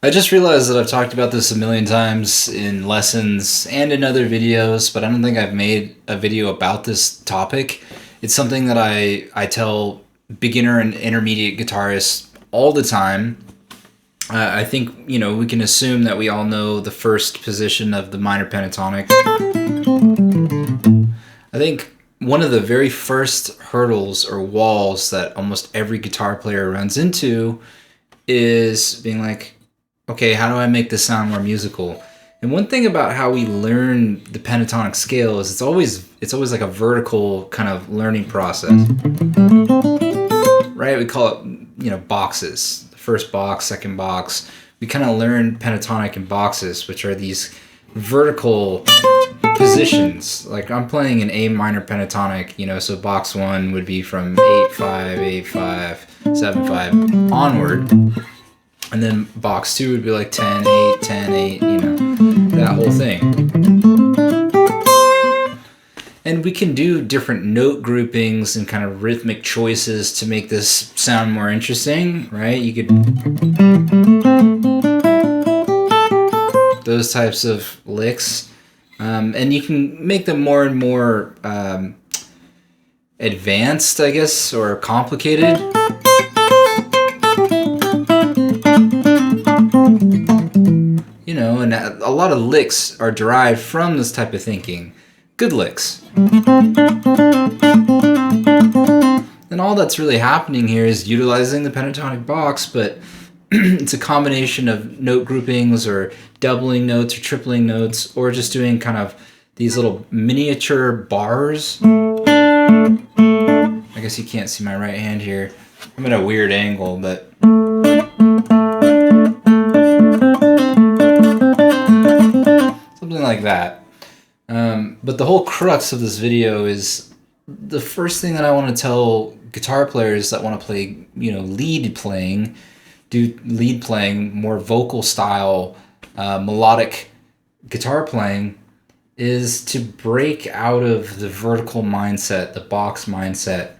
I just realized that I've talked about this a million times in lessons and in other videos, but I don't think I've made a video about this topic. It's something that I tell beginner and intermediate guitarists all the time. I think, we can assume that we all know the first position of the minor pentatonic. I think one of the very first hurdles or walls that almost every guitar player runs into is being like, okay, how do I make this sound more musical? And one thing about how we learn the pentatonic scale is it's always like a vertical kind of learning process, right? We call it, boxes. The first box, second box. We kind of learn pentatonic in boxes, which are these vertical positions. Like I'm playing an A minor pentatonic, so box 1 would be from 8-5, 8-5, 7-5 onward. And then box 2 would be like 10-8, 10-8, that whole thing. And we can do different note groupings and kind of rhythmic choices to make this sound more interesting, right? You could... those types of licks. And you can make them more and more advanced, I guess, or complicated. And a lot of licks are derived from this type of thinking. Good licks. And all that's really happening here is utilizing the pentatonic box, but it's a combination of note groupings or doubling notes or tripling notes, or just doing kind of these little miniature bars. I guess you can't see my right hand here. I'm at a weird angle, but... something like that. But the whole crux of this video is the first thing that I want to tell guitar players that want to play, do lead playing, more vocal style, melodic guitar playing, is to break out of the vertical mindset, the box mindset.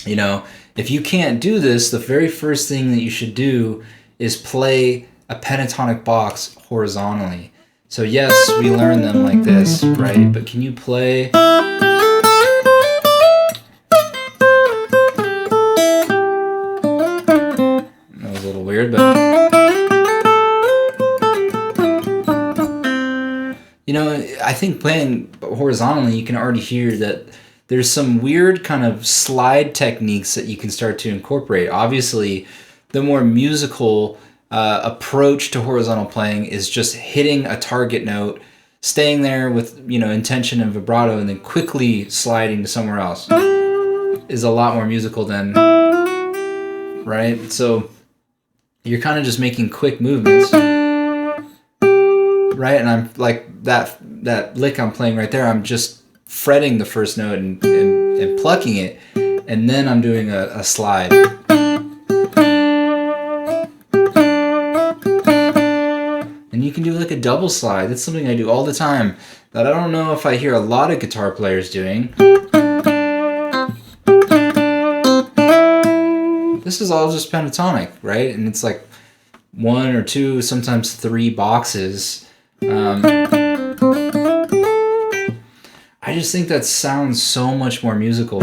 If you can't do this, the very first thing that you should do is play a pentatonic box horizontally. So yes, we learn them like this, right? But can you play... that was a little weird, but... I think playing horizontally, you can already hear that there's some weird kind of slide techniques that you can start to incorporate. Obviously, the more musical approach to horizontal playing is just hitting a target note, staying there with intention and vibrato, and then quickly sliding to somewhere else is a lot more musical than, right? So you're kind of just making quick movements, right? And I'm like that lick I'm playing right there, I'm just fretting the first note and plucking it, and then I'm doing a slide. And you can do like a double slide. That's something I do all the time that I don't know if I hear a lot of guitar players doing. This is all just pentatonic, right? And it's like 1 or 2, sometimes 3 boxes. I just think that sounds so much more musical.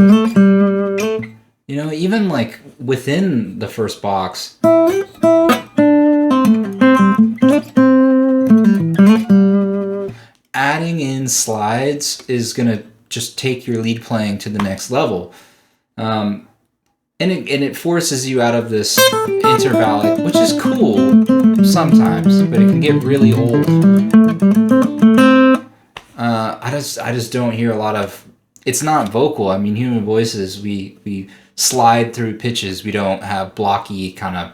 Even like within the first box. Adding in slides is going to just take your lead playing to the next level. And it forces you out of this intervallic, which is cool sometimes, but it can get really old. I just don't hear a lot of... It's not vocal. I mean, human voices, we slide through pitches. We don't have blocky kind of...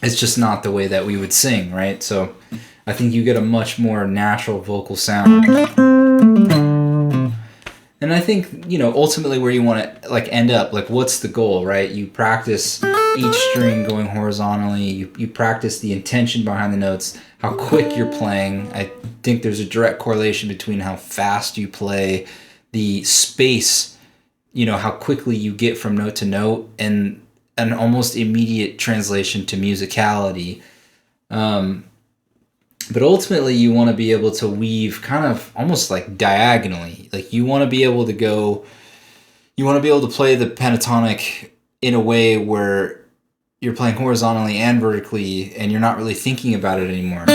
It's just not the way that we would sing, right? So I think you get a much more natural vocal sound. And I think, ultimately where you want to end up, what's the goal, right? You practice each string going horizontally. You practice the intention behind the notes, how quick you're playing. I think there's a direct correlation between how fast you play, the space, how quickly you get from note to note, and an almost immediate translation to musicality. But ultimately, you want to be able to weave kind of almost like diagonally. Like you want to be able to go, you want to be able to play the pentatonic in a way where you're playing horizontally and vertically, and you're not really thinking about it anymore.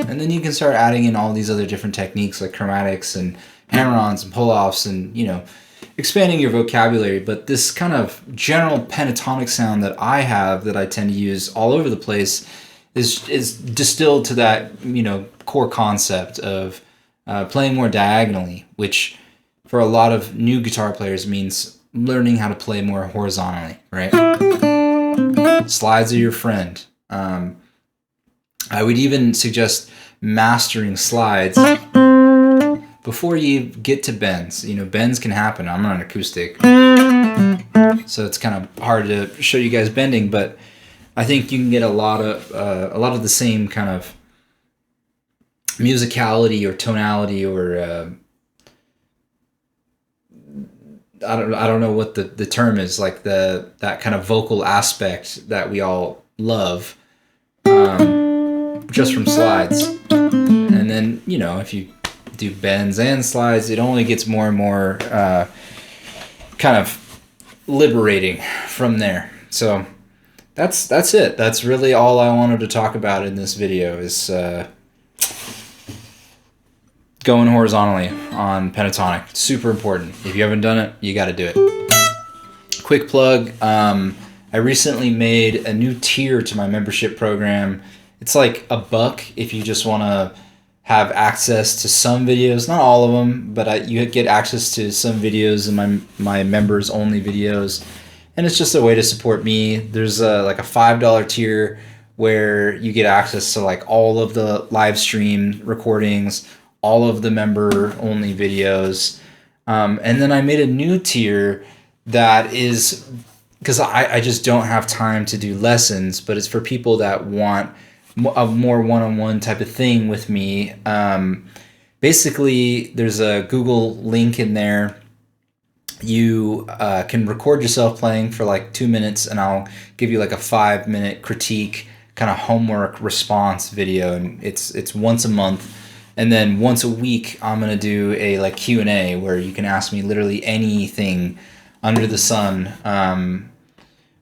And then you can start adding in all these other different techniques like chromatics and hammer-ons and pull-offs and, you know, expanding your vocabulary. But this kind of general pentatonic sound that I have that I tend to use all over the place is distilled to that, you know, core concept of playing more diagonally, which for a lot of new guitar players means learning how to play more horizontally, right? Slides are your friend. I would even suggest mastering slides before you get to bends. You know, bends can happen. I'm on an acoustic, so it's kind of hard to show you guys bending, but I think you can get a lot of the same kind of musicality or tonality or I don't know what the term is, like that kind of vocal aspect that we all love, just from slides. And then, you know, if you do bends and slides, it only gets more and more kind of liberating from there. So that's it. That's really all I wanted to talk about in this video is going horizontally on pentatonic. Super important. If you haven't done it, you got to do it. Quick plug. I recently made a new tier to my membership program. It's like $1 if you just want to have access to some videos, not all of them, but you get access to some videos in my members only videos. And it's just a way to support me. There's like a $5 tier where you get access to like all of the live stream recordings, all of the member only videos. And then I made a new tier that is, because I just don't have time to do lessons, but it's for people that want a more one-on-one type of thing with me. Basically, there's a Google link in there. You can record yourself playing for like 2 minutes, and I'll give you like a 5-minute critique kind of homework response video, and it's once a month. And then once a week, I'm gonna do a like Q&A where you can ask me literally anything under the sun,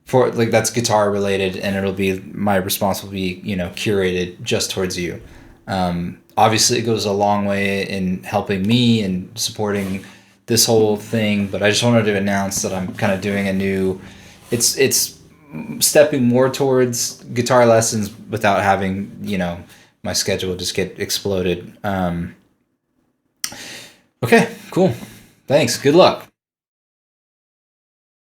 for like that's guitar related, and it'll be, my response will be, you know, curated just towards you. Obviously, it goes a long way in helping me and supporting this whole thing. But I just wanted to announce that I'm kind of doing a new. It's stepping more towards guitar lessons without having, you know, my schedule just get exploded. Okay, cool. Thanks. Good luck.